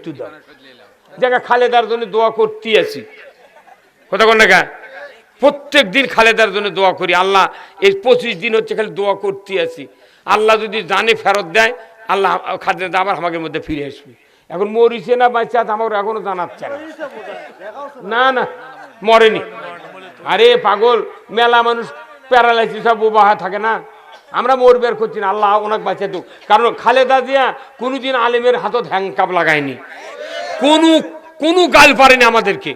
মৃত্যু দাও। জায়গা খালেদার জন্য দোয়া করতে আছি, কথা বল না, প্রত্যেক দিন খালেদার জন্য দোয়া করি। আল্লাহ এই 25 দিন হচ্ছে খালি দোয়া করতে আছি, আল্লাহ যদি জানে ফেরত দেয়, আল্লাহ খালেদা আবার আমাদের মধ্যে ফিরে আসবে। এখন মরিছে না বাচ্চা আমার এখনো জানাচ্ছে না, না মরেনি। আরে পাগল, মেলা মানুষ প্যারালাইসিস সব বোবা থাকে না, আমরা মরবের করছি না, আল্লাহ ওনাকে বাঁচিয়ে দেব। কারণ খালেদা জিয়া কোনোদিন আলেমের হাতত হ্যাংকাপ লাগায়নি, কোনো গাল পারেনি আমাদেরকে,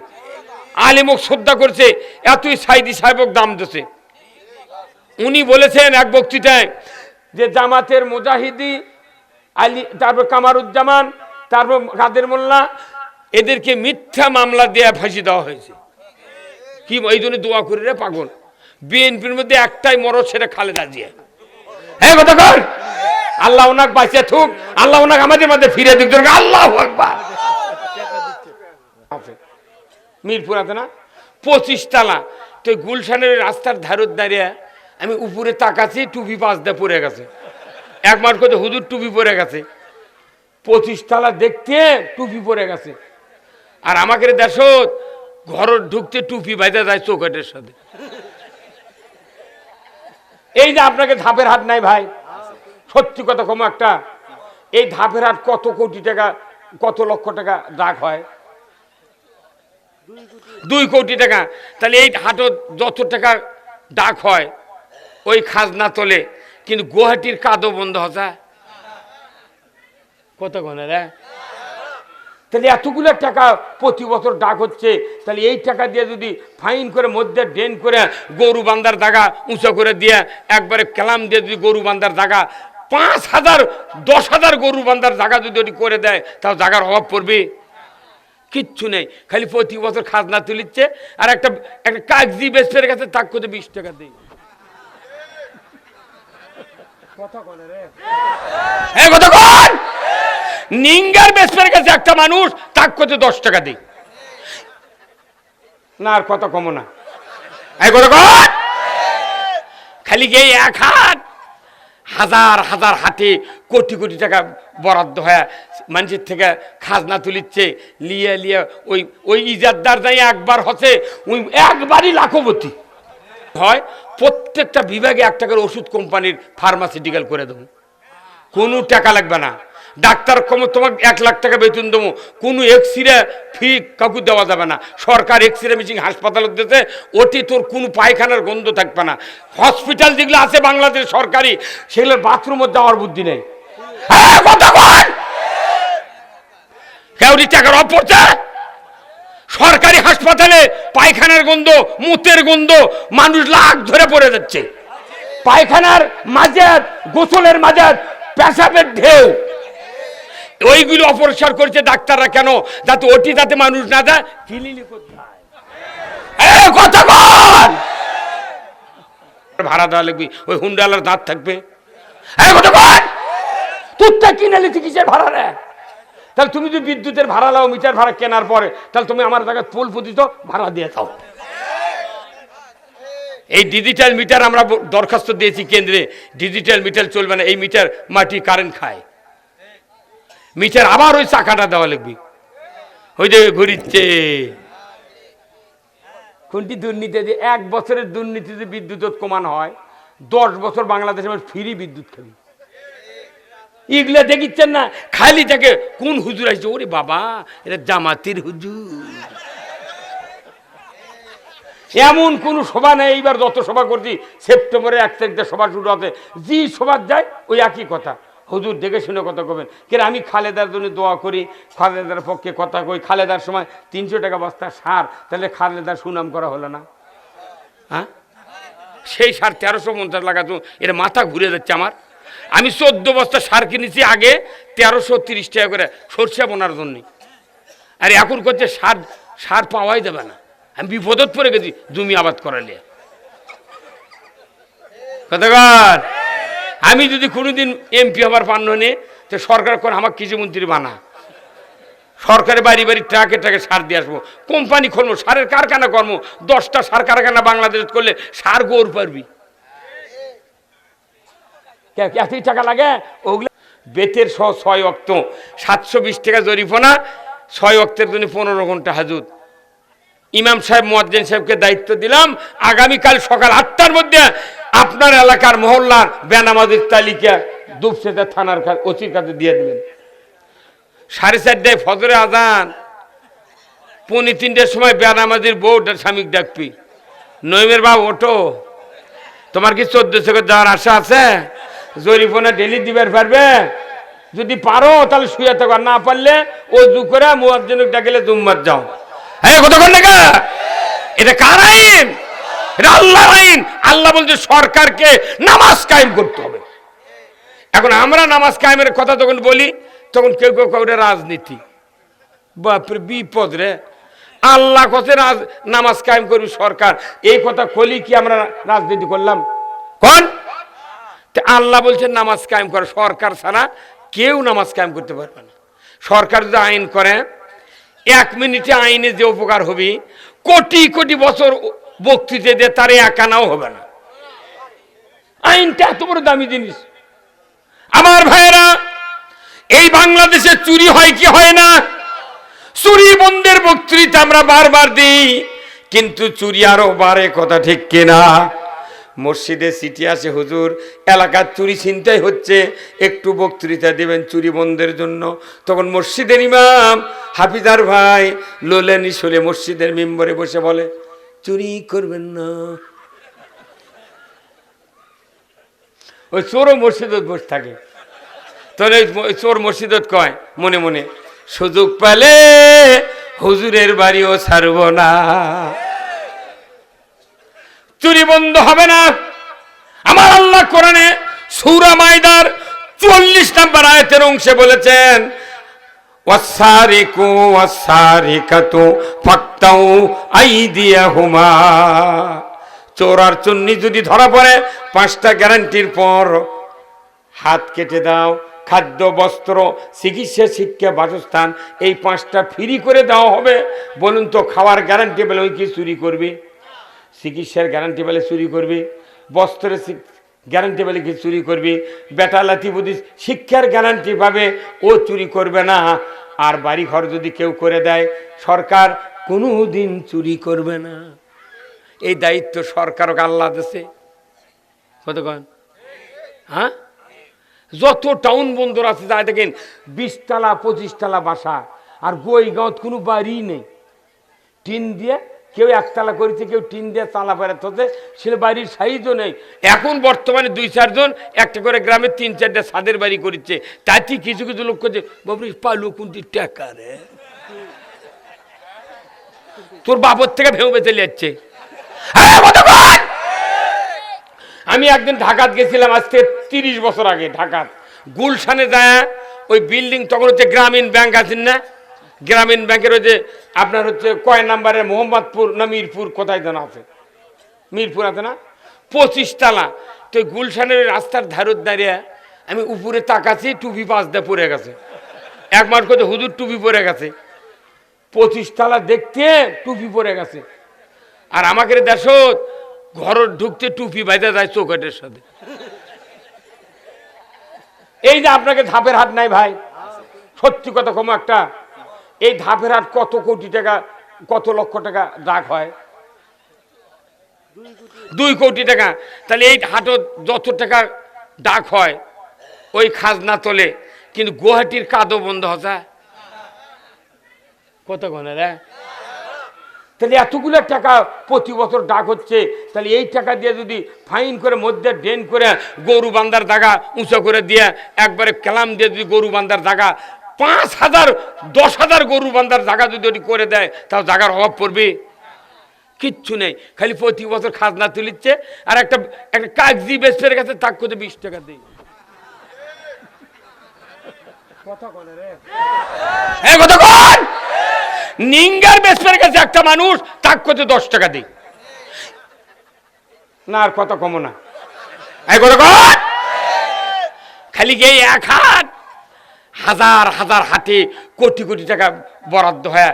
আলেমক শ্রদ্ধা করছে, এতই সাইদি সাহেবক দাম দিয়েছে। উনি বলেছেন এক বক্তৃতায় যে জামাতের মুজাহিদি আলী, তারপর কামারুজ্জামান, তারপর কাদের মোল্লা, এদেরকে মিথ্যা মামলা দেয়া ফাঁসি দেওয়া হয়েছে। কি এই জন্য দোয়া করি রে পাগল, বিএনপির মধ্যে একটাই মরদ, সেটা খালেদা জিয়া। হ্যাঁ কথা কর, আল্লাহ ওনাকে বাঁচিয়ে থুক, আল্লাহ ওনাকে আমাদের মধ্যে ফিরে দিক। আল্লাহু আকবার। মিরপুর আছে না 25 তলা, তো গুলশানের রাস্তার ধারত দাঁড়িয়ে আমি উপরে তাকাচ্ছি, টুপি পাশ দিয়ে পড়ে গেছে। একবার করে হুজুর টুপি পরে গেছে, 25 তলা দেখতে টুপি পরে গেছে। আর আমাকে দেশ ঘর ঢুকতে টুপি বাইতে যায় চৌকাটের সাথে। এই যে আপনাকে ধাপের হাট নাই ভাই, সত্যি কথা কম একটা, এই ধাপের হাট কত কোটি টাকা, কত লক্ষ টাকা ডাক হয়, 2 কোটি টাকা। তাহলে এই হাটও যত টাকা ডাক হয় ওই খাজনা তোলে, কিন্তু গুয়াহাটির কাদও বন্ধ হচ্ছে কত ঘনে রে। তাহলে এতগুলো টাকা প্রতি বছর ডাক হচ্ছে, তাহলে এই টাকা দিয়ে যদি ফাইন করে মধ্যে ড্রেন করে গরু বান্ধার জায়গা উঁচু করে দিয়ে একবারে ক্যালাম দিয়ে যদি গরু বান্ধার জায়গা 5,000 10,000 গরু বান্ধার জায়গা যদি করে দেয়, তাও জায়গার অভাব পড়বে? কিচ্ছু নেই, খালি প্রতি বছর খাজনা তুলিচ্ছে। আর একটা কাগজি বেসপের কাছে তাক করে 20 টাকা দেয়। নিঙ্গার বেসপের কাছে একটা মানুষ তাক করতে 10 টাকা দেয় না, আর কত কম না। খালি গিয়ে এক হাট, হাজার হাজার হাটে কোটি কোটি টাকা বরাদ্দ হয়, মানুষের থেকে খাজনা তুলিচ্ছে, লিয়ে লিয়ে ওই ইজাদদার যাই একবার হচ্ছে, ওই একবারই লাখপতি হয়। প্রত্যেকটা বিভাগে একটা করে ওষুধ কোম্পানির ফার্মাসিউটিক্যাল করে দেবো, কোনো টাকা লাগবে না। ডাক্তার কম তোমাকে 1 লাখ টাকা বেতন দেবো, কোনো এক্সরে ফি কাউকে দেওয়া যাবে না। সরকার এক্সরে মেশিন হাসপাতাল দিতে, ওটি তোর কোনো পায়খানার গন্ধ থাকবে না। হসপিটাল যেগুলো আছে বাংলাদেশ সরকারি, সেগুলোর বাথরুমে যাওয়ার বুদ্ধি নেই। কেউরি টাকার অভাব পড়ছে, সরকারি হাসপাতালে পায়খানার গন্ধ, মুতের গন্ধ, মানুষ লাখ ধরে পড়ে যাচ্ছে। পায়খানার মাঝে, গোসলের মাঝে পেশাবের ঢেউ, ওইগুলো অপরিষ্কার করছে ডাক্তাররা। কেন? যাতে ওটি যাতে মানুষ না যায়। ভাড়া দেওয়া লাগবে, ওই হুন্ডালার দাঁত থাকবে। তুই কিনে নিচ্ছি কিসের ভাড়া রে? তাহলে তুমি যদি বিদ্যুতের ভাড়া লাও, মিটার ভাড়া কেনার পরে, তাহলে তুমি আমার জায়গায় ফুল ফুটি তো ভাড়া দিয়ে দাও। এই ডিজিটাল মিটার আমরা দরখাস্ত দিয়েছি কেন্দ্রে, ডিজিটাল মিটার চলবে না। এই মিটার মাটি কারেন্ট খায়, মিটার আবার ওই চাকাটা দেওয়া লাগবে। ওই যে ঘুরিচ্ছে কোনটি দুর্নীতি। 1 বছরের দুর্নীতিতে বিদ্যুৎ কমানো হয়, 10 বছর বাংলাদেশে ফ্রি বিদ্যুৎ খাবি। এগুলা দেখিচ্ছেন না, খালি থাকে কোন হুজুর আসছে, ওরে বাবা এটা জামাতের হুজুর। এমন কোন সভা নেই। এইবার যত সভা করছি, সেপ্টেম্বরের 1 তারিখে সভা শুরু হতে, যে সভা যায় ওই একই কথা, হুজুর দেখে শুনে কথা কবেন। কেন আমি খালেদার জন্য দোয়া করি, খালেদার পক্ষে কথা কই। খালেদার সময় 300 টাকা বস্তা সার, তাহলে খালেদার সুনাম করা হলো না? হ্যাঁ, সেই সার 1350 লাগাতো, এটা মাথা ঘুরে যাচ্ছে আমার। আমি 14 বস্তা সার কিনেছি আগে 1330 টাকা করে সরষে বোনার জন্য, আর এখন করছে সার পাওয়াই যাবে না। আমি বিপদত পড়ে গেছি জমি আবাদ করালে। কতবার আমি যদি কোনোদিন এমপি হবার পান্ন নে, তো সরকার করে আমার কৃষিমন্ত্রী বানা, সরকারের বাড়ি বাড়ি ট্রাকে ট্রাকে সার দিয়ে আসবো, কোম্পানি খুলবো, সারের কারখানা কর্ম, 10টা সার কারখানা বাংলাদেশ করলে সার গৌর পারবি। এতই টাকা লাগে ওগুলো। বেতের সহ 6 ওয়াক্ত 720 টাকা জরিমানা, 6 ওয়াক্তের জন্য 15 ঘন্টা হাজত। ইমাম সাহেব মুয়াজ্জিন সাহেবকে দায়িত্ব দিলাম, আগামীকাল সকাল 8টার মধ্যে আপনার এলাকার মহল্লার বেনামাজির তালিকা দুপসেতে থানার ওসির কাছে দিয়ে দেবেন। 4:30টায় ফজরে আজান, 2:45টার সময় বেনামাজির বউ স্বামী ডাকবি, নইমের বাপ ওঠো, তোমার কি 1400 করে যাওয়ার আশা আছে? জরিমানা ডেলি দিবার পারবে? যদি পারো তাহলে শুয়ে থাকো, না পারলে ওযু করে মুয়াজ্জিনকে ডাকলে জুম্মাত যাও। হ্যাঁ, কথা বল না, এটা কার আইন? এটা আল্লাহর আইন। আল্লাহ বলছে সরকারকে নামাজ কায়েম করতে হবে। এখন আমরা নামাজ কায়েমের কথা যখন বলি তখন কেউ কেউ কাউরে রাজনীতি, বাপরে বিপদ রে। আল্লাহ কথা নামাজ কায়েম করবি সরকার, এই কথা কলি কি আমরা রাজনীতি করলাম? কোন আল্লাহ বলছেন নামাজ কায়েম করে, সরকার ছাড়া কেউ নামাজ কায়েম করতে পারবে না। সরকার যদি আইন করে 1 মিনিটে আইনে যে উপকার হবে, কোটি কোটি বছর বক্তৃতা দিয়ে তার একানাও হবে না। আইনটা এত বড় দামি জিনিস। আমার ভাইয়েরা, এই বাংলাদেশে চুরি হয় কি হয় না? চুরি বন্ধের বক্তৃতা আমরা বারবার দিই, কিন্তু চুরি আরো বাড়ে, কথা ঠিক কিনা? মসজিদে চিঠি আসে, হুজুর এলাকার চুরি ছিনতাই হচ্ছে, একটু বক্তৃতা দেবেন চুরি বন্ধের জন্য। তখন মসজিদের ইমাম হাফিজার ভাই লোলেনি শোলে মসজিদের মেম্বরে বসে বলে, চুরি করবেন না। ওই চোরও মসজিদত বসে থাকে। তোর ওই চোর মসজিদত কয় মনে মনে, সুযোগ পেলে হুজুরের বাড়িও ছাড়ব না। চুরি বন্ধ হবে না। আমার আল্লাহ কোরআনে সূরা মাইদার 44 নম্বর আয়াতের অংশে বলেছেন, ওয়াসারিকু ওয়াসারিকাতু ফাকতাউ আইদিয়াহুমা। চোর আর চুন্নি যদি ধরা পড়ে 5টা গ্যারান্টির পর হাত কেটে দাও। খাদ্য, বস্ত্র, চিকিৎসা, শিক্ষা, বাসস্থান, এই 5টা ফ্রি করে দেওয়া হবে। বলুন তো, খাওয়ার গ্যারান্টি পেলে ওই কি চুরি করবি? চিকিৎসার গ্যারান্টি পেলে চুরি করবি? বস্ত্রের গ্যারান্টি পেলে কি চুরি করবি? বেটা লাতি বুদ্ধি শিক্ষার গ্যারান্টি পাবে, ও চুরি করবে না। আর বাড়ি ঘর যদি কেউ করে দেয়, সরকার কোনো দিন চুরি করবে না। এই দায়িত্ব সরকারকে আল্লাহ দিয়েছে। কতক্ষণ? হ্যাঁ, যত টাউন বন্দর আছে যা দেখেন 20 তলা 25 তলা বাসা, আর গোয়াইগাঁওত কোনো বাড়ি নেই। টিন দিয়ে কেউ 1 তলা করেছে, কেউ টিন দিয়ে চালা বেড়াতে হচ্ছে, সে বাড়ির সাইজও নেই। এখন বর্তমানে 2-4 জন একটা করে গ্রামে 3-4টা ছাদের বাড়ি করেছে। তাতে কিছু কিছু লোক করছে, বাবু পালো কোনটি টাকা রে, তোর বাপর থেকে ভেউ বেঁচে যাচ্ছে। আমি একদিন ঢাকাত গেছিলাম, আজকে 30 বছর আগে। ঢাকাত গুলশানে যায় ওই বিল্ডিং, তখন হচ্ছে গ্রামীণ ব্যাংক আছেন না, গ্রামীণ ব্যাংকের ওই যে আপনার হচ্ছে কয় নাম্বারের মোহাম্মদপুর না মিরপুর, কোথায় যেন আছে, মিরপুর আছে না, 25 তলা। তো গুলশানের রাস্তার ধারত দাঁড়িয়ে আমি উপরে তাকাচ্ছি, টুপি 5 দিয়ে পরে গেছে। একবার কোথায় হুজুর টুপি পরে গেছে, 25 তলা দেখতে টুপি পরে গেছে। আর আমাকে দেশত ঘর ঢুকতে টুপি বাইতে যায় চৌকাটের সাথে। এই যে আপনাকে ধাপের হাট নাই ভাই, সত্যি কথা কম একটা, এই ধাপের হাট কত কোটি টাকা, কত লক্ষ টাকা ডাক হয়? 2 কোটি টাকা। তাহলে এই হাটও যত টাকা ডাক হয় ওই খাজনা তোলে, কিন্তু গুয়াহাটির কাদও বন্ধ হচ্ছে কত ঘনে রে। তাহলে এতগুলো টাকা প্রতি বছর ডাক হচ্ছে, তাহলে এই টাকা দিয়ে যদি ফাইন করে মধ্যে ড্রেন করে গরু বান্ধার জায়গা উঁচু করে দিয়ে একবারে কেলাম দিয়ে যদি গরু বান্ধার জায়গা 5,000 10,000 গরু বান্ধার জায়গা যদি ওটি করে দেয়, তাও জায়গার অভাব পড়বে? কিচ্ছু নেই, খালি প্রতি বছর খাজনা তুলিচ্ছে। আর একটা কাগজি বেসপের কাছে তাক করে 20 টাকা দিই। নিঙ্গার বেসপের কাছে একটা মানুষ তাক করতে 10 টাকা দিই না, আর কত কম না। খালি গিয়ে 1 হাট, হাজার হাজার হাটে কোটি কোটি টাকা বরাদ্দ হয়,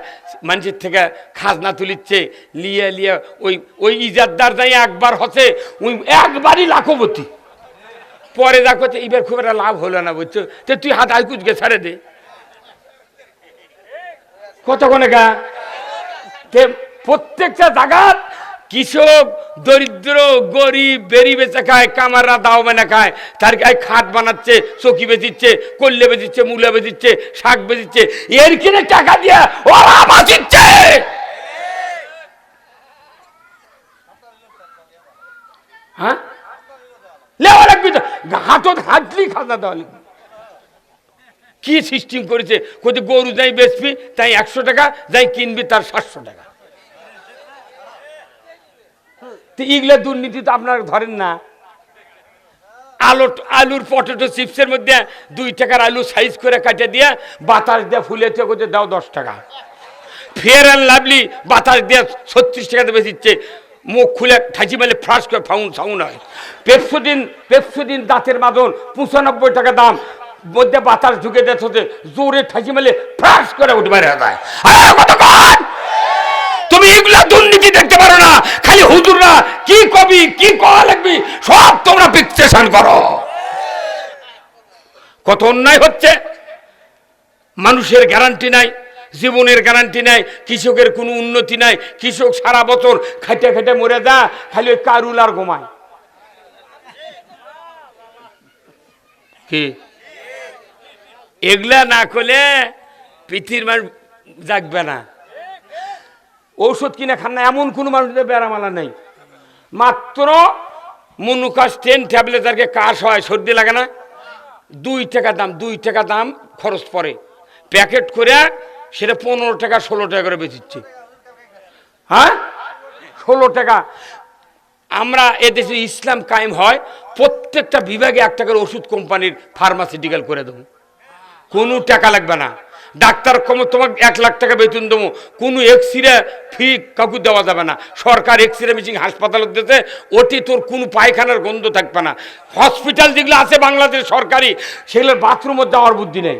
মানুষের থেকে খাজনা তুলিচ্ছে, লিয়ে লিয়ে ওই ওই ইজাদদার যাই একবার হচ্ছে, ওই একবারই লাখপতি। পরে যা করছে এবার খুব একটা লাভ হলো না, বুঝছো, তো তুই হাত আইকুচকে ছাড়ে দে। কতক্ষণে গা প্রত্যেকটা জায়গাত কৃষক, দরিদ্র, গরিব, বেরি বেচা খায়, কামাররা দাও বানা খায়, তার গায়ে খাট বানাচ্ছে, চকি বেচিচ্ছে, কল্লে বেচিচ্ছে, মূলা বেচিচ্ছে, শাক বেচিচ্ছে, এর কিনে টাকা দিয়া ওরা বাঁচিচ্ছে। হ্যাঁ, লেওয়া লাগবে তো, হাতত হাতলি খাজা দেওয়া লাগবে। কি সিস্টেম করেছে, কোথায় গরু যাই বেচবি তাই 100 টাকা, যাই কিনবি তার 700 টাকা। এইগুলা দুর্নীতি তো আপনারা ধরেন না। আলুর পটেটো চিপসের মধ্যে 2 টাকার আলু সাইজ করে কাটে দিয়ে বাতাস দিয়ে ফুলে করতে দাও 10 টাকা। ফেয়ার অ্যান্ড লাভলি বাতাস দিয়ে 36 টাকাতে বেচিচ্ছে, মুখ খুলে ঠাঁচি মেলে ফ্রাস করে ফাউন হয়। পেপসোডিন দাঁতের মাদন 95 টাকা দাম, মধ্যে বাতাস ঢুকে দিচ্ছে, জোরে ঠাঁচি মেলে ফ্রাস করে উঠে বেড়ে যায়। তুমি এগুলা দুর্নীতি দেখতে পারো না, খালি হুজুররা কি কবি কি কওয়া লাগবি সব তোমরা ফিক্সেশন করো। কত অন্যায় হচ্ছে, মানুষের গ্যারান্টি নাই, জীবনের গ্যারান্টি নাই, কৃষকের কোনো উন্নতি নাই। কৃষক সারা বছর খাইতে খাইতে মরে যা, খালি ওই কারুল আর ঘুমায়। কি এগুলা না করলে পৃথিবীর মানুষ জাগবে না। ঔষধ কিনে খান না এমন কোনো মানুষের বেড়ামালা নেই। মাত্র মনুকাস 10 ট্যাবলেট যাকে কাশ হয়, সর্দি লাগে না, 2 টাকা দাম খরচ পড়ে। প্যাকেট করে সেটা 15 টাকা 16 টাকা করে বেচিচ্ছে। হ্যাঁ, 16 টাকা। আমরা এদেশে ইসলাম কায়েম হয়, প্রত্যেকটা বিভাগে 1 টাকার ওষুধ কোম্পানির ফার্মাসিউটিক্যাল করে দেবো, কোনো টাকা লাগবে না। ডাক্তার কম তোমাকে 1 লাখ টাকা বেতন দেবো, কোনো এক্সরে ফি কাউকে দেওয়া যাবে না। সরকার এক্সরে মেশিন হাসপাতালত দিতে, ওটি তোর কোনো পায়খানার গন্ধ থাকবে না। হসপিটাল যেগুলো আছে বাংলাদেশ সরকারি, সেগুলোর বাথরুমে যাওয়ার বুদ্ধি নেই।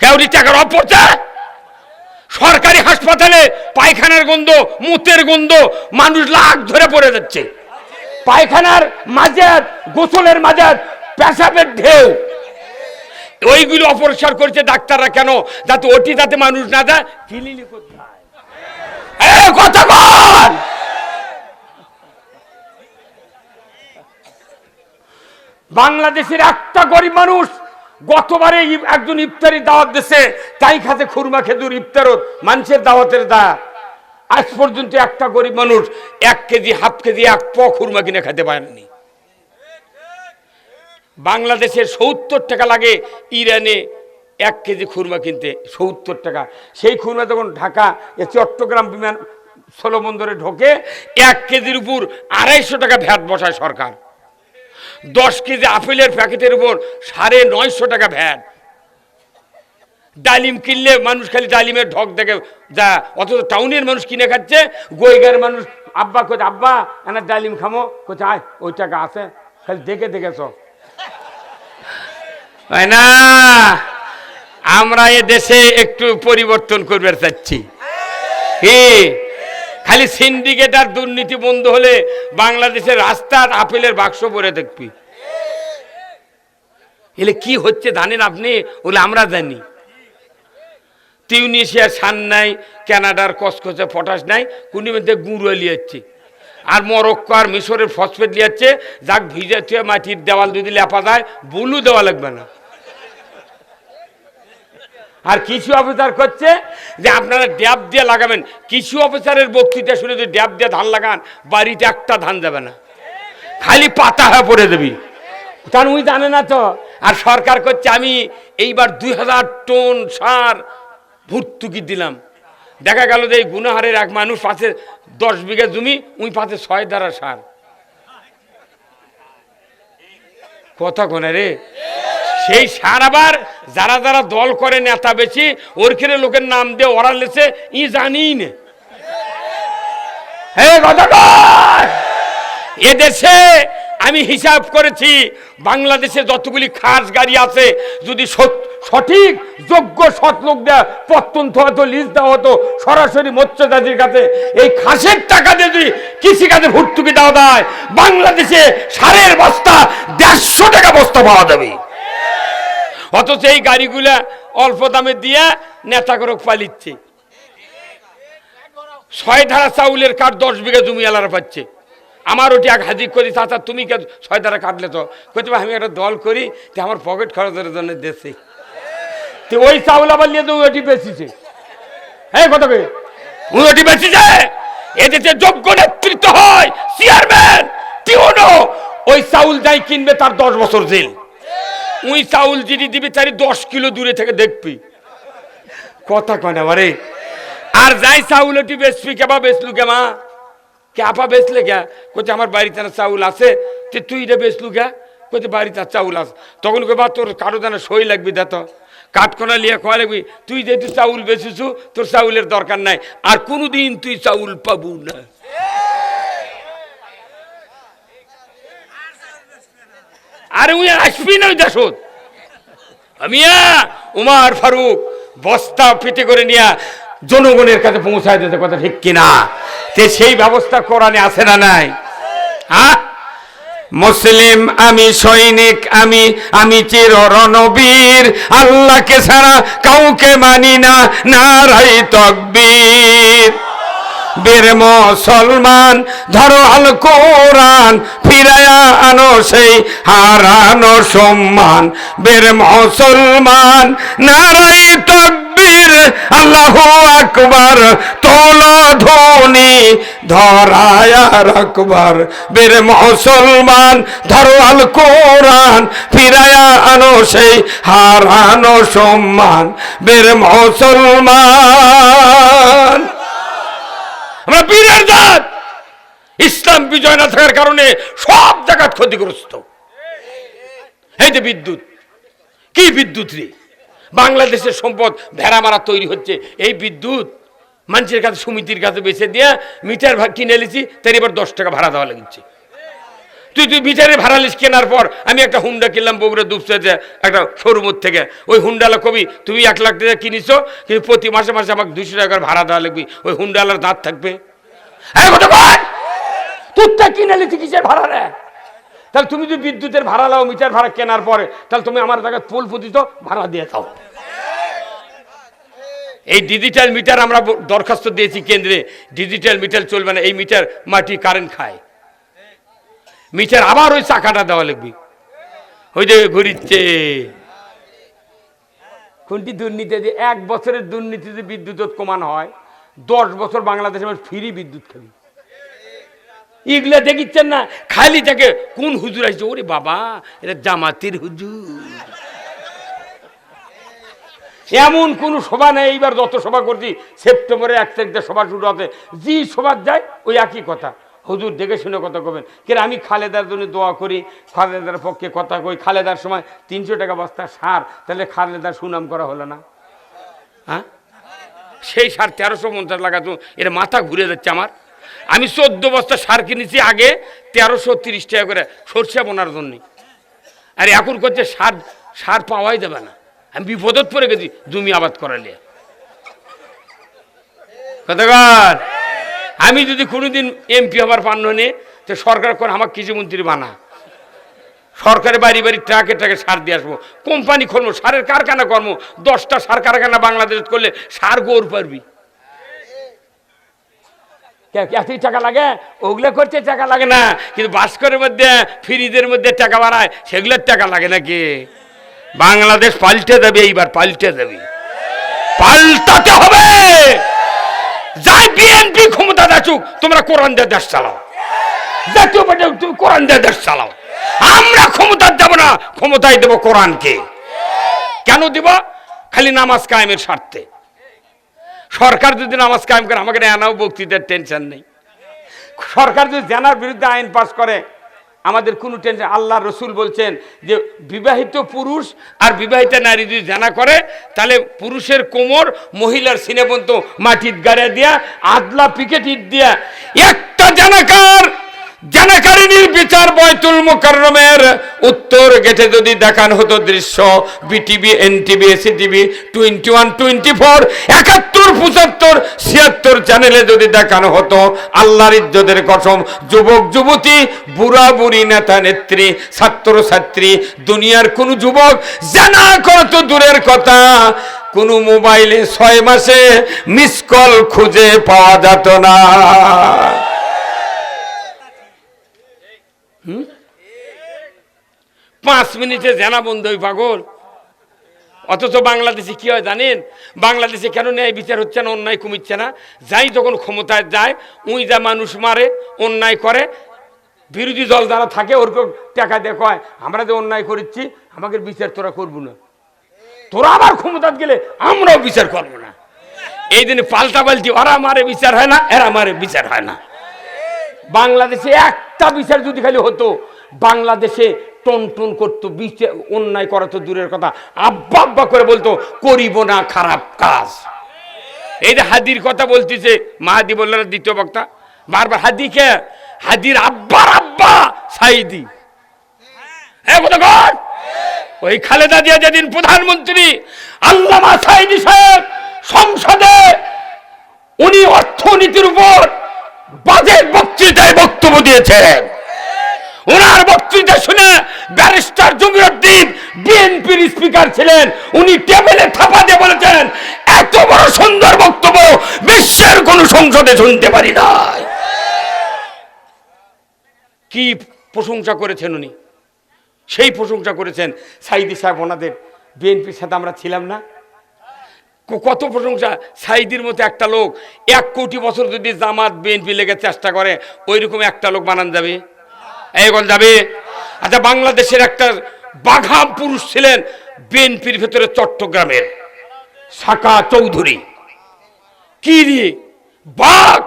কেউরি টাকার অপরচা। সরকারি হাসপাতালে পায়খানার গন্ধ, মুতের গন্ধ, মানুষ লাখ ধরে পড়ে যাচ্ছে। পায়খানার মাঝে, গোসলের মাঝে পেশাবের ঢেউ, ওইগুলো অপরিষ্কার করছে ডাক্তাররা। কেন? যাতে ওটি যাতে মানুষ না যায়। বাংলাদেশের একটা গরিব মানুষ গতবারে একজন ইফতারি দাওয়াত দিছে, তাই খাতে খুরমা খেজুর ইফতারত মানুষের দাওয়াতের দাওয়াত। আজ পর্যন্ত একটা গরিব মানুষ 1 কেজি, হাফ কেজি, 1 প খুরমা কিনে খেতে পারেনি। বাংলাদেশের 70 টাকা লাগে ইরানে 1 কেজি খুরমা কিনতে, 70 টাকা। সেই খুরমা যখন ঢাকা চট্টগ্রাম বিমান স্থলবন্দরে ঢোকে, 1 কেজির উপর 250 টাকা ভ্যাট বসায় সরকার। 10 কেজি আপেলের প্যাকেটের উপর 950 টাকা ভ্যাট। ডালিম কিনলে মানুষ খালি ডালিমের ঢক দেখে যা, অথচ টাউনের মানুষ কিনে খাচ্ছে। গোয়গার মানুষ আব্বা কোথায়, আব্বা এনার ডালিম খামো, কোথায় ওই টাকা আছে, খালি দেখে দেখেছ না। আমরা এ দেশে একটু পরিবর্তন করবে চাচ্ছি। কি খালি সিন্ডিকেট আর দুর্নীতি বন্ধ হলে বাংলাদেশের রাস্তার আপেলের বাক্স পরে দেখবি। এলে কি হচ্ছে জানেন আপনি? ওগুলো আমরা জানি। তিউনিশিয়ার সান নাই, কানাডার কসকসে পটাশ নাই, কোনি মধ্যে গুঁড়ো লিয়াচ্ছে। আর মরক্কো আর মিশরের ফসফেট লিয়াচ্ছে, যাক ভিজে থুয়ে মাটির দেওয়াল যদি লেপা যায়, বুলু দেওয়া লাগবে না। আর কৃষি অফিসার করছে যে আপনারা ড্যাব দিয়ে লাগাবেন। কৃষি অফিসারের বক্তৃতা শুনে যদি ড্যাব দিয়ে ধান লাগান, বাড়িতে একটা ধান যাবে না, খালি পাতা হয়ে পড়ে দেবি। কারণ উনি জানে না তো। আর সরকার করছে আমি এইবার 2000 টন সার ভর্তুকি দিলাম। দেখা গেল যে এই গুনাহারের এক মানুষ পাশে 10 বিঘা জমি, উনি পাশে 6 ধারা সার। কথা কোনে রে? সেই সার আবার যারা যারা দল করে নেতা বেশি, ওর খেলে লোকের নাম দিয়ে ওরা লেছে, ই জানি না। এদেশে আমি হিসাব করেছি, বাংলাদেশে যতগুলি খাস গাড়ি আছে, যদি সঠিক যোগ্য সৎ লোক দেয়া প্রত্যন্ত হতো, লিজ দেওয়া হতো সরাসরি মৎস্যচাষীর কাছে। এই খাসের টাকা দিয়ে যদি কৃষিকাজে ভর্তুকি দেওয়া দেয়, বাংলাদেশে সারের বস্তা 150 টাকা বস্তা পাওয়া যাবে। অথচ এই গাড়িগুলা অল্প দামে দিয়ে নেতা করে পালিচ্ছে। 6 ধারা চাউলের কাঠ 10 বিঘা জমি আলারা পাচ্ছে। আমার ওটি এক হাজির করি, চাচা তুমি কে 6 ধারা কাটলে? তো কইতে আমি একটা দল করি, তো আমার পকেট খরচের জন্য দেশে, তো ওই চাউল আবার নিয়ে তো ওটি বেচিছে। হ্যাঁ কথা কই, ওটি বেচিছে। এদেশে যোগ্য নেতৃত্ব হয়, চেয়ারম্যান টিউনো, ওই চাউল যাই কিনবে তার 10 বছর জেল। ওই চাউল যিনি দিবি তারই 10 কিলো দূরে থেকে দেখবি। কথা কয় না বারে। আর যাই চাউল ওটি বেচবি, কেবা বেচলু কেমা, কে আপা বেচলে কে? কোথায় আমার বাড়িতে চাউল আছে, তুই এটা বেচলু কে? কোথায় বাড়িতে চাউল আছে। তখন কে বা তোর কারো জানা সই লাগবি, দে তো কাঠকোনা লিয়ে খোয়া লাগবি, তুই যেহেতু চাউল বেচেছু তোর চাউলের দরকার নাই, আর কোনোদিন তুই চাউল পাবু না। আরে উনি আসবি না ওই দেশত। আমি উমার ফারুক বস্তা পিটে করে নিয়ে জনগণের কাছে পৌঁছায় দিতে, কথা ঠিক কিনা? তে সেই ব্যবস্থা কোরআনে আছে না নাই? হ্যাঁ, মুসলিম আমি, সৈনিক আমি, আমি চির রণবীর, আল্লাহকে ছাড়া কাউকে মানি না, নারাই তাকবীর। বীর মুসলমান ধরো আল কোরআন, ফিরায়া আনো সেই হারানো সম্মান। বীর মুসলমান নারাই তাকবীর, আল্লাহু আকবার, তোলো ধ্বনি ধরায়া রাখবার। বীর মুসলমান ধরো আল কোরআন, ফিরায়া আনো সেই হারানো সম্মান। বীর মুসলমান আমরা বীরের জাত। ইসলাম বিজয় না থাকার কারণে সব জায়গায় ক্ষতিগ্রস্ত। এই যে বিদ্যুৎ, কি বিদ্যুৎ রে? বাংলাদেশের সম্পদ ভেড়া মারা তৈরি হচ্ছে। এই বিদ্যুৎ মানুষের কাছে, সমিতির কাছে বেচে দিয়ে মিটার কিনে নিয়েছি, তার এবার 10 টাকা ভাড়া দেওয়া লাগছে। তুই মিটারে ভাড়া লিস কেনার পর আমি একটা হুন্ডা কিনলাম বগুড়া দুপসাতে একটা শোরুমের থেকে। ওই হুন্ডালা কবি তুমি 1 লাখ টাকা কিনিছো, কিন্তু প্রতি মাসে মাসে আমাকে 200 টাকার ভাড়া দেওয়া লাগবে। ওই হুন্ডালার দাঁত থাকবে? তুরটা কিনে নিচ্ছি কিসের ভাড়া রে? তাহলে তুমি যদি বিদ্যুতের ভাড়া লাও মিটার ভাড়া কেনার পরে, তাহলে তুমি আমার জায়গায় পোল পুঁতিত ভাড়া দিয়ে দাও। এই ডিজিটাল মিটার আমরা দরখাস্ত দিয়েছি কেন্দ্রে, ডিজিটাল মিটার চলবে না। এই মিটার মাটি কারেন্ট খায়। মিটার আবার ওই চাকাটা দেওয়া লাগবে। ওই যে ঘুরিচ্ছে কোনটি দুর্নীতি। যে 1 বছরের দুর্নীতিতে বিদ্যুৎ কমানো হয়, 10 বছর বাংলাদেশে ফ্রি বিদ্যুৎ খাবি। এগুলা দেখিচ্ছেন না, খালি থাকে কোন হুজুর আসছে, ওরে বাবা এটা জামাতের হুজুর। এমন কোন সভা নেই। এইবার যত সভা করছি, সেপ্টেম্বরে 1 তারিখে সভা শুরু হতে, যে সভা যায় ওই একই কথা, হুজুর দেখে শুনে কথা কবেন। কেন আমি খালেদার জন্য দোয়া করি, খালেদার পক্ষে কথা কই। খালেদার সময় 300 টাকা বস্তা সার, তাহলে খালেদার সুনাম করা হলো না? হ্যাঁ, সেই সার 1350 লাগাতো। এটা মাথা ঘুরে যাচ্ছে আমার। আমি 14 বস্তা সার কিনেছি আগে 1330 টাকা করে সরষে বোনার জন্য। আর এখন করছে সার পাওয়াই যাবে না। আমি বিপদত পড়ে গেছি জমি আবাদ করালে। কথাকার আমি যদি কোনোদিন এমপি হবার পান্ন নে, তো সরকার করে আমার কৃষিমন্ত্রী বানা। সরকারের বাড়ি বাড়ি ট্রাকে ট্রাকে সার দিয়ে আসবো, কোম্পানি খুলবো, সারের কারখানা কর্ম। 10টা সার কারখানা বাংলাদেশ করলে সার গৌর পারবি। এতই টাকা লাগে? ওগুলো করতে টাকা লাগে না, কিন্তু বাস্করের মধ্যে ফ্রিজের মধ্যে টাকা বাড়ায়, সেগুলোর টাকা লাগে নাকি? বাংলাদেশ পাল্টে দেবে, এইবার পাল্টে দেবে, পাল্টাতে হবে। যাই বিএনপি ক্ষমতা দেখুক, তোমরা কোরআন দিয়ে দেশ চালাও। জাতীয় পার্টি তুমি কোরআন দিয়ে দেশ চালাও। আমরা ক্ষমতা দেব না, ক্ষমতায় দেব কোরআনকে। কেন দিব? খালি নামাজ কায়েমের স্বার্থে। সরকার যদি নামাজ কায়েম করে, আমাকে এনাও বক্তৃতার টেনশন নেই। সরকার যদি জেনার বিরুদ্ধে আইন পাস করে, আমাদের কোনো টেনশন। আল্লাহ রসুল বলছেন যে বিবাহিত পুরুষ আর বিবাহিত নারী যদি জানা করে, তাহলে পুরুষের কোমর মহিলার সিনে পর্যন্ত মাটির গাড়ে দিয়া, আদলা পিকেট ইট দিয়া, একটা জানাকার জানাকারিনীর বিচার বয়তুল মুকাররমের উত্তর গেটে যদি দেখানো হতো দৃশ্য, বিটিভি, এনটিভি, এসিটিভি, 21, 24, 71, 75, 76 চ্যানেলে যদি দেখানো হতো, আল্লাহর ইজ্জতের কসম, যুবক যুবতী, বুড়া বুড়ি, নেতা নেত্রী, ছাত্র ছাত্রী, দুনিয়ার কোন যুবক জানা কত দূরের কথা, কোন মোবাইলে 6 মাসে মিস কল খুঁজে পাওয়া যেত না। 5 মিনিটে জানা বন্ধ হই পাগল। অথচ বাংলাদেশে কি হয় জানেন? বাংলাদেশে কেন ন্যায় বিচার হচ্ছে না, অন্যায় কমিচ্ছে না? যাই যখন ক্ষমতায় যায়, উই যা মানুষ মারে, অন্যায় করে, বিরোধী দল যারা থাকে ওরকম টাকা দিয়ে কয় আমরা যে অন্যায় করেছি আমাকে বিচার তোরা করবো না, তোরা আবার ক্ষমতা গেলে আমরাও বিচার করবো না। এই দিনে পাল্টা পাল্টি, ওরা মারে বিচার হয় না, এরা মারে বিচার হয় না। বাংলাদেশে একটা বিচার যদি খালি হতো, বাংলাদেশে টন টন করতো, বিচার অন্যায় করা তো দূরের কথা, আব্বা আব্বা করে বলতো করিব না খারাপ কাজ। এই যে হাদির কথা বলতেছে, মাহাদি বললেন দ্বিতীয় বক্তা, বারবার হাদিকে, হাদির আব্বার আব্বা সাইদি। ওই খালেদা জিয়া যেদিন প্রধানমন্ত্রী, আল্লামা সাইদি সাহেব সংসদে উনি অর্থনীতির উপর বাজেট বক্তৃতায় বক্তব্য দিয়েছেন। ওনার বক্তৃতা শুনে ব্যারিস্টার জমিরুদ্দিন, বিএনপির স্পিকার ছিলেন, উনি টেবিলে থাপা দিয়ে বলেছেন এত বড় সুন্দর বক্তব্য বিশ্বের কোন সংসদে শুনতে পারি নাই। কি প্রশংসা করেছেন উনি, সেই প্রশংসা করেছেন সাইদি সাহেব ওনাদের। বিএনপির সাথে আমরা ছিলাম না, কত প্রশংসা। সাইদির মতো একটা লোক 1 কোটি বছর যদি জামাত বিএনপি লেগে চেষ্টা করে, ওই রকম একটা লোক বানান যাবে? এখন যাবে? আচ্ছা, বাংলাদেশের একটা বাঘা পুরুষ ছিলেন বিএনপির ভেতরে, চট্টগ্রামের সাকা চৌধুরী। কি রে বাঘ!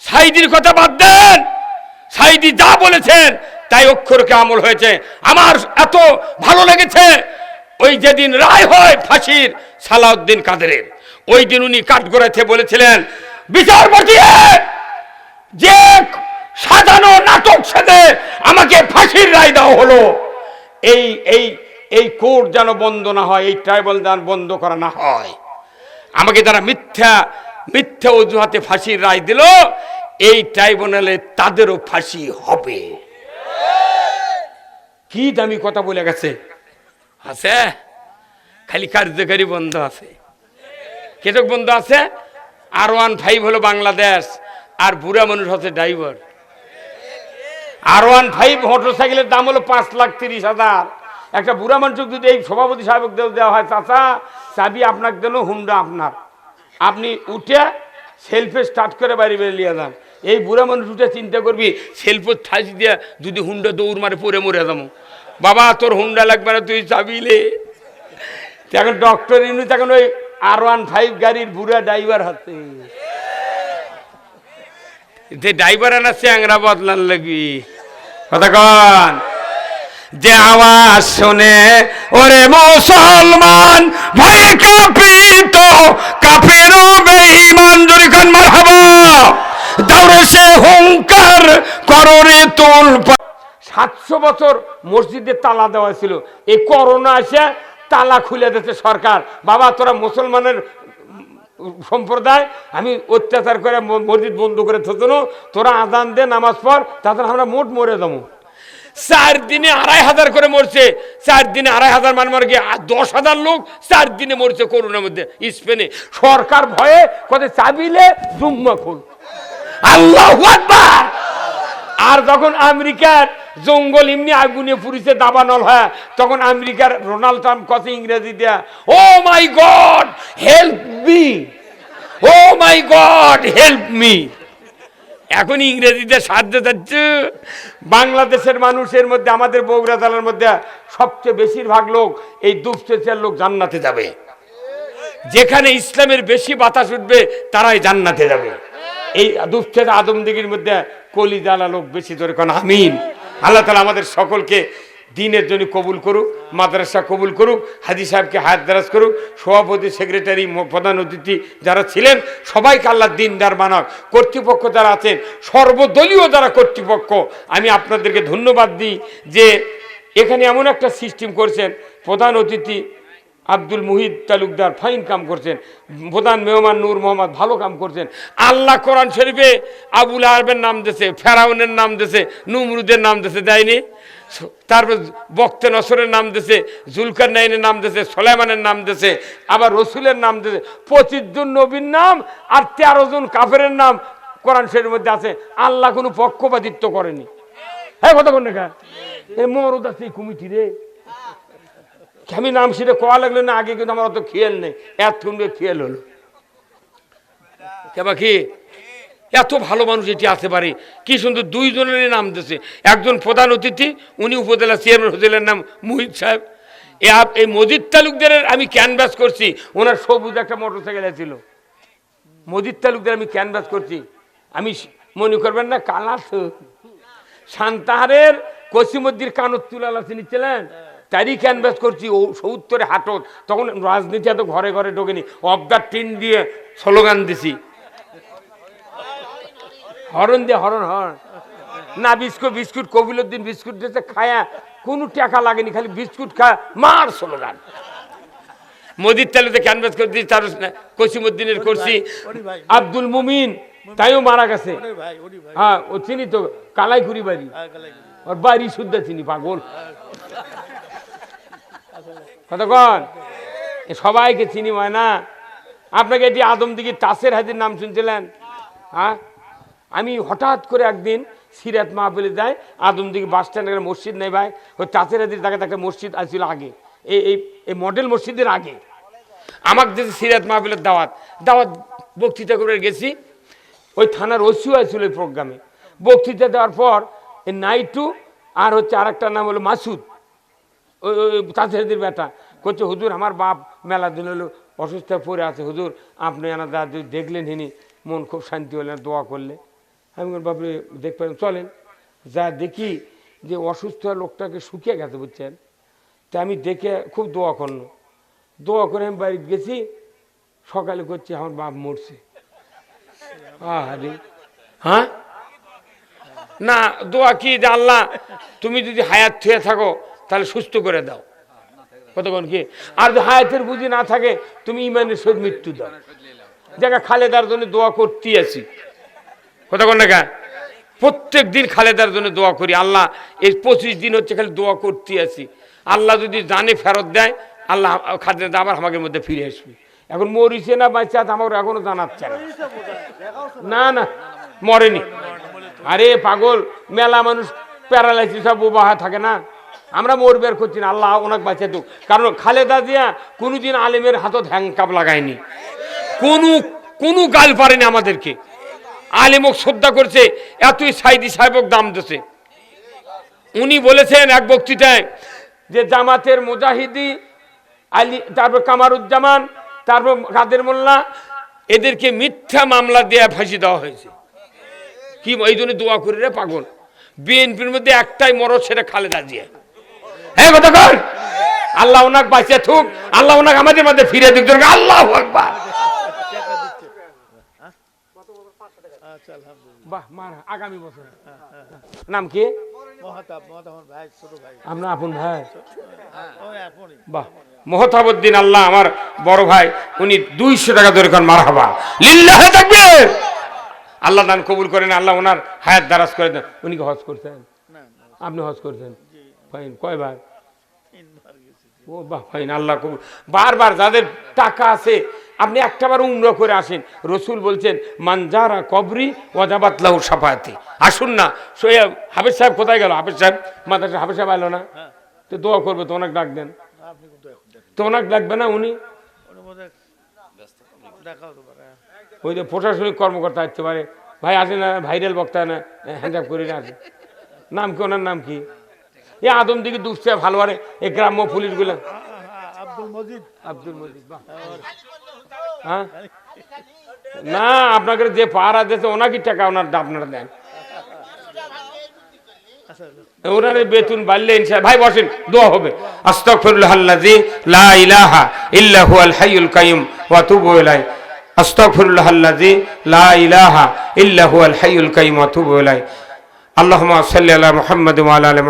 সাইদির কথা বাদ দেন, সাইদি যা বলেছেন তাই অক্ষরকে আমল হয়েছে। আমার এত ভালো লেগেছে, ওই যেদিন রায় হয় ফাঁসির সালাউদ্দিন কাদেরের, ওই দিন উনি কাঠগড়াইতে বলেছিলেন বিচারপতি যে সাজানো নাটক সাথে আমাকে ফাঁসির রায় দেওয়া হলো, এই এই এই কোর্ট যেন বন্ধ না হয়, এই ট্রাইব্যুনাল যেন বন্ধ করা না হয়। আমাকে যারা মিথ্যা মিথ্যা অজুহাতে ফাঁসির রায় দিল, এই ট্রাইব্যুনালে তাদেরও ফাঁসি হবে। কি দামি কথা বলে গেছে। আছে খালি কার্যকারী বন্ধ আছে, কেটক বন্ধ আছে। R15 হলো বাংলাদেশ, আর বুড়া মানুষ হচ্ছে ড্রাইভার। R15 মোটরসাইকেলের দাম হলো 5,30,000। একটা বুড়া মানুষ যদি এই সভাপতি সাহেব দেওয়া হয়, চাচা চাবি আপনাকে দিল, হুন্ডা আপনার, আপনি উঠে সেলফে স্টার্ট করে বাড়ি বেরিয়ে যান। এই বুড়া মানুষ উঠে চিন্তা করবি, সেলফে ঠাঁচি দিয়ে যদি হুন্ডা দৌড় মারে পরে মরে যাবো, বাবা তোর হুন্ডা লাগবে না, তুই চাবিলে। এখন ডক্টর ইউনুস এখন ওই R15 গাড়ির বুড়া ড্রাইভার হাতে, যে ড্রাইভার আনা চ্যাংরা বদলান লাগবি। কথা কন, যে আওয়াজ শুনে ওরে মুসলমান ভয়ে কাঁপিত, কাফেরও বেঈমান, জোরে কান মারহাবা, দৌড়ে সে হুঙ্কার কররে তুল। 700 বছর মসজিদে তালা দেওয়া ছিল, এই করোনা এসে তালা খুলে দিচ্ছে সরকার। বাবা তোরা মুসলমানের সম্প্রদায়, আমি অত্যাচার করে মসজিদ বন্ধ করে থাকতো, তোরা আজান দে, নামাজ পড়, তাছাড়া আমরা মোট মরে যাবো। 4 দিনে 2,500 করে মরছে। 4 দিনে 2,500 মান মার গিয়ে 10,000 লোক 4 দিনে মরছে করোনার মধ্যে স্পেনে। সরকার ভয়ে কত চাবিলে জুম্মা খোল, আল্লাহু আকবার। আর যখন আমেরিকার জঙ্গল এমনি আগুনে পুড়িছে দাবানল হয়, তখন আমেরিকার ডোনাল্ড ট্রাম্প কত ইংরেজি দেয়া, ও মাই গড হেল্প মি, ও মাই গড হেল্প মি। এখন ইংরেজিতে সাহায্য যাচ্ছে। বাংলাদেশের মানুষের মধ্যে, আমাদের বগুড়া জেলার মধ্যে সবচেয়ে বেশিরভাগ লোক এই দুপচেচার লোক জান্নাতে যাবে। যেখানে ইসলামের বেশি বাতাস উঠবে তারাই জান্নাতে যাবে। এই দুপচেচা আদমদিগির মধ্যে কলিজালা লোক বেশি, ধরে কোন আমিন। আল্লাহ তাআলা আমাদের সকলকে দিনের জন্য কবুল করুক, মাদ্রাসা কবুল করুক, হাজি সাহেবকে হায়াত দারাজ করুক, সভাপতি সেক্রেটারি প্রধান অতিথি যারা ছিলেন সবাইকে আল্লাহ দিনদার বানাক, কর্তৃপক্ষ যারা আছেন সর্বদলীয় যারা কর্তৃপক্ষ আমি আপনাদেরকে ধন্যবাদ দিই যে এখানে এমন একটা সিস্টেম করছেন। প্রধান অতিথি আব্দুল মুহিত তালুকদার ফাইন কাম করছেন, প্রধান মেহমান নূর মোহাম্মদ ভালো কাম করছেন। আল্লাহ কোরআন শরীফে আবুল আরবের নাম দিয়েছে, ফেরাউনের নাম দিয়েছে, নমরুদের নাম দিয়েছে, দেয়নি? তারপর বক্তে নসরের নাম দিয়েছে, জুলকারনাইনের নাম দিয়েছে, সোলাইমানের নাম দিয়েছে, আবার রসুলের নাম দিয়েছে। 25 জন নবীর নাম আর 13 জন কাফেরের নাম কোরআন শরীফের মধ্যে আছে। আল্লাহ কোনো পক্ষপাতিত্ব করেনি। হ্যাঁ কথা কোন দেখা এই মরদ আছে কমিটি রে, আমি নাম সেটা কোয়া লাগলো না আগে, কিন্তু আমার অত খেয়াল নেই, এতক্ষণ খেয়াল হলো কেবা কি এত ভালো মানুষ এটি আসতে পারে, কি সুন্দর। 2 জনেরই নাম দিয়েছে, একজন প্রধান অতিথি উনি উপজেলা চেয়ারম্যান, উপজেলার নাম মুহিত সাহেব। এই মজিদ তালুকদারের আমি ক্যানভাস করছি, ওনার সবুজ একটা মোটরসাইকেল ছিল, মজিদ তালুকদার আমি ক্যানভাস করছি। আমি মনে করবেন না কালা সান্তাহারের কসিমদ্দির কানত তুলালা চিনিছিলেন, তারই ক্যানভাস করছি। ও 70 হাটত, তখন রাজনীতি এত ঘরে ঘরে ঢোকেনি, অবদার টিন দিয়ে স্লোগান দিছি, হরণ দিয়ে হরণ হরণ না, বিস্কুট বিস্কুট কবিলুদ্দিন বিস্কুট দিয়েছে, খায়া কোনো টাকা লাগেনি, খালি বিস্কুট খায় মার স্লোগান। মোদির তালুতে ক্যানভাস করছি, তার কসিমুদ্দিনের করছি, আব্দুল মুমিন তাইও মারা গেছে। হ্যাঁ ও চিনি তো, কালাইকুড়ি বাড়ি, ওর বাড়ি শুদ্ধ চিনি, পাগল কতক্ষণ সবাইকে চিনি হয় না। আপনাকে এটি আদমদিঘির তাসের হাজির নাম শুনছিলেন? হ্যাঁ, আমি হঠাৎ করে একদিন সিরাত মাহফিলে যাই, আদমদিঘি বাস স্ট্যান্ডের মসজিদ নেই ভাই, ওই তাসের হাজির জায়গাতে একটা মসজিদ আসছিল আগে, এই মডেল মসজিদের আগে। আমাকে দিয়েছে সিরাত মাহফিলের দাওয়াত, বক্তৃতা করে গেছি। ওই থানার ওসিও আসছিল ওই প্রোগ্রামে। বক্তৃতা দেওয়ার পর এই নাইটু আর হচ্ছে আর একটা নাম হলো মাসুদ, ওই তাসের বেটা করছে, হুজুর আমার বাপ মেলা দিন হলো অসুস্থ পড়ে আছে, হুজুর আপনি এনাদা যদি দেখলেন হিনি মন খুব শান্তি হলেন, দোয়া করলে। আমি বাপরে দেখবেন চলেন, যা দেখি যে অসুস্থ লোকটাকে শুকিয়ে গেছে বুঝছেন। তা আমি দেখে খুব দোয়া করলো, দোয়া করে আমি বাড়ি গেছি, সকালে করছি আমার বাপ মরছে। আরে হ্যাঁ না, দোয়া কি যে আল্লাহ তুমি যদি হায়াত থুয়ে থাকো তাহলে সুস্থ করে দাও, কতক্ষণ কি, আর যদি হায়াতের বুঝি না থাকে তুমি ইমানের সহিত মৃত্যু দাও। দেখা খালেদার জন্য দোয়া করতে আছি, কতক্ষণ দেখা প্রত্যেক দিন খালেদার জন্য দোয়া করি। আল্লাহ এই 25 দিন হচ্ছে খালি দোয়া করতে আছি, আল্লাহ যদি জানে ফেরত দেয় আল্লাহ খালেদা আবার আমাদের মধ্যে ফিরে আসবে। এখন মরিছে না বাচ্চা আমার এখনো জানাচ্ছে না, না মরেনি। আরে পাগল, মেলা মানুষ প্যারালাইসিস সব বোবা থাকে না, আমরা মরবের করছি না, আল্লাহ ওনাকে বাঁচিয়ে দেব। কারণ খালেদা জিয়া কোনোদিন আলেমের হাতত হ্যাংকাপ লাগায়নি, কোনো গাল পারেনি আমাদেরকে, আলেমক শ্রদ্ধা করছে, এতই সাইদি সাহেবক দাম দিয়েছে। উনি বলেছেন এক বক্তৃতায় যে জামাতের মুজাহিদি আলী, তারপর কামারুজ্জামান, তারপর কাদের মোল্লা, এদেরকে মিথ্যা মামলা দিয়ে ফাঁসি দেওয়া হয়েছে। কি এই জন্য দোয়া করি রে পাগল, বিএনপির মধ্যে একটাই মরদ, সেটা খালেদা জিয়া। হ্যাঁ কথা কর, আল্লাহ ওনাকে বাঁচিয়ে থুক, আল্লাহ ওনাকে আমাদের মধ্যে ফিরে দিক, আল্লাহু আকবার। বাহ মার, আগামী বছর নাম কি? আপনার আপন ভাই? বাহ, মহতাবউদ্দিন, আল্লাহ আমার বড় ভাই, উনি 200 টাকা ধরে খান মারহাবা লিল্লাহি তাকবীর। আল্লাহ দান কবুল করেন, আল্লাহ ওনার হায়াত দারাজ করে দেন। উনি কি হজ করছেন? আপনি হজ করছেন? ফাইন, কয়বার? ও বাহ ফাইন, আল্লাহ কবুল। বারবার যাদের টাকা আছে আপনি একটাবার উমরা করে আসেন, রসুল বলছেন মানজারা কবরি ওয়াজাবাত লাহু শাফাআতি। আসুন না, সোহেব হাফেজ সাহেব কোথায় গেল? হাফেজ সাহেব মাদ্রাসা হাফেজ সাহেব এলো না, তো দোয়া করবে তো ওনাকে ডাক দেন, তো ওনাকে ডাকবে না? উনি ওই যে প্রশাসনিক কর্মকর্তা আসতে পারে, ভাই আসে না, ভাইরাল বক্তা না, হ্যান্ড আপ করে না আসে। নাম কি ওনার? নাম কি? এ আদমদিঘি দুঃখছে ভালো আরে এই গ্রাম্য পুলিশ গুলো। আব্দুল মজিদ। আব্দুল মজিদ, হ্যাঁ না, আপনাকে যে পাহারা দিয়েছে ওনাকে টাকা ওনার আপনারা দেন। ওনারে বেতন বাড়লে ইনশাআল্লাহ ভাই বসেন দোয়া হবে আস্তাগফিরুল্লাহাল্লাযী লা ইলাহা ইল্লা হুয়াল হাইয়ুল কাইয়ুম ওয়া আতুবু ইলাইহি আস্তাগফিরুল্লাহাল্লাযী লা ইলাহা ইল্লা হুয়াল হাইয়ুল কাইয়ুম ওয়া আতুবু ইলাইহি আল্লাহুম্মা সাল্লি আলা মুহাম্মাদ ওয়া আলা আলি